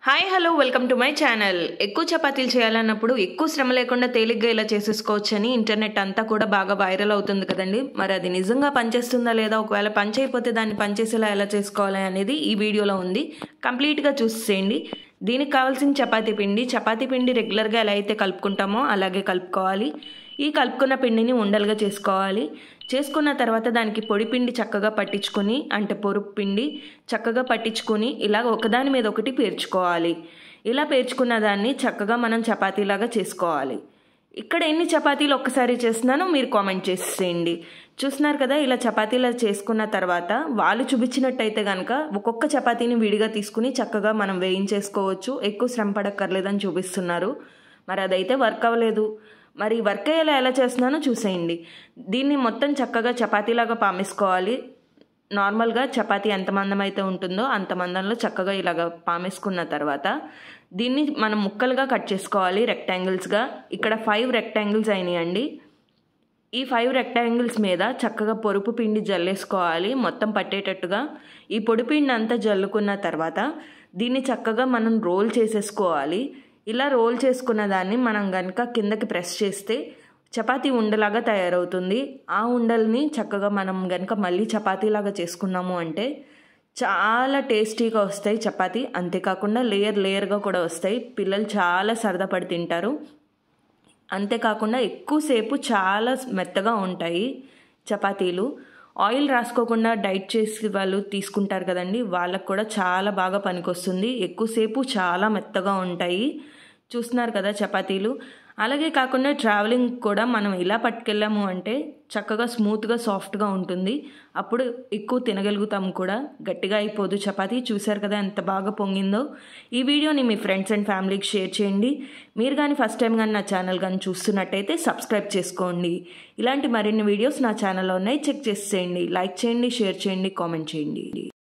Hi hello welcome to my channel. ఎక్కువ చపాతీలు చేయాలన్నప్పుడు ఎక్కువ శ్రమ లేకుండా తేలిగ్గా ఇలా చేసేసుకోవచ్చని ఇంటర్నెట్ అంతా కూడా బాగా వైరల్ అవుతుంది కదండి. మరి అది నిజంగా పనిచేస్తుందా లేదా, ఒకవేళ పని చేయకపోతే దాన్ని పనిచేసేలా ఎలా చేసుకోవాలి అనేది ఈ వీడియోలో ఉంది. కంప్లీట్గా చూసేయండి. దీనికి కావాల్సిన చపాతీ పిండి రెగ్యులర్గా ఎలా అయితే కలుపుకుంటామో అలాగే కలుపుకోవాలి. ఈ కలుపుకున్న పిండిని ఉండలుగా చేసుకోవాలి. చేసుకున్న తర్వాత దానికి పొడి పిండి చక్కగా పట్టించుకొని, అంటే పొరుపు పిండి చక్కగా పట్టించుకొని ఇలా ఒకదాని మీద ఒకటి పేర్చుకోవాలి. ఇలా పేర్చుకున్న దాన్ని చక్కగా మనం చపాతీలాగా చేసుకోవాలి. ఇక్కడ ఎన్ని చపాతీలు ఒక్కసారి చేస్తున్నానో మీరు కామెంట్ చేసేయండి. చూస్తున్నారు కదా, ఇలా చపాతీలా చేసుకున్న తర్వాత వాళ్ళు చూపించినట్టయితే కనుక ఒక్కొక్క చపాతీని విడిగా తీసుకుని చక్కగా మనం వేయించేసుకోవచ్చు, ఎక్కువ శ్రమ పడక్కర్లేదని చూపిస్తున్నారు. మరి అదైతే వర్క్ అవ్వలేదు. మరి వర్క్ అయ్యేలా ఎలా చేస్తున్నానో చూసేయండి. దీన్ని మొత్తం చక్కగా చపాతీలాగా పామేసుకోవాలి. నార్మల్గా చపాతీ ఎంత మందం అయితే ఉంటుందో అంత మందంలో చక్కగా ఇలాగ పామేసుకున్న తర్వాత దీన్ని మనం ముక్కలుగా కట్ చేసుకోవాలి, రెక్టాంగిల్స్గా. ఇక్కడ 5 రెక్టాంగిల్స్ అయినాయండి. ఈ 5 రెక్టాంగిల్స్ మీద చక్కగా పొరుపు పిండి జల్లేసుకోవాలి మొత్తం పట్టేటట్టుగా. ఈ పొడి పిండి అంతా జల్లుకున్న తర్వాత దీన్ని చక్కగా మనం రోల్ చేసేసుకోవాలి. ఇలా రోల్ చేసుకున్న దాన్ని మనం కనుక కిందకి ప్రెస్ చేస్తే చపాతీ ఉండలాగా తయారవుతుంది. ఆ ఉండల్ని చక్కగా మనం కనుక మళ్ళీ చపాతీలాగా చేసుకున్నాము అంటే చాలా టేస్టీగా వస్తాయి చపాతీ. అంతేకాకుండా లేయర్గా కూడా వస్తాయి. పిల్లలు చాలా సరదా పడి తింటారు. అంతేకాకుండా ఎక్కువసేపు చాలా మెత్తగా ఉంటాయి చపాతీలు. ఆయిల్ రాసుకోకుండా డైట్ చేసి వాళ్ళు తీసుకుంటారు కదండి, వాళ్ళకు కూడా చాలా బాగా పనికొస్తుంది. ఎక్కువసేపు చాలా మెత్తగా ఉంటాయి. చూస్తున్నారు కదా చపాతీలు. అలాగే కాకుండా ట్రావెలింగ్ కూడా మనం ఇలా పట్టుకెళ్ళాము అంటే చక్కగా స్మూత్గా సాఫ్ట్గా ఉంటుంది. అప్పుడు ఎక్కువ తినగలుగుతాము కూడా, గట్టిగా అయిపోదు చపాతీ. చూశారు కదా ఎంత బాగా పొంగిందో. ఈ వీడియోని మీ ఫ్రెండ్స్ అండ్ ఫ్యామిలీకి షేర్ చేయండి. మీరు కానీ ఫస్ట్ టైం కానీ నా ఛానల్ కానీ చూస్తున్నట్టయితే సబ్స్క్రైబ్ చేసుకోండి. ఇలాంటి మరిన్ని వీడియోస్ నా ఛానల్లో ఉన్నాయి, చెక్ చేసేయండి. లైక్ చేయండి, షేర్ చేయండి, కామెంట్ చేయండి.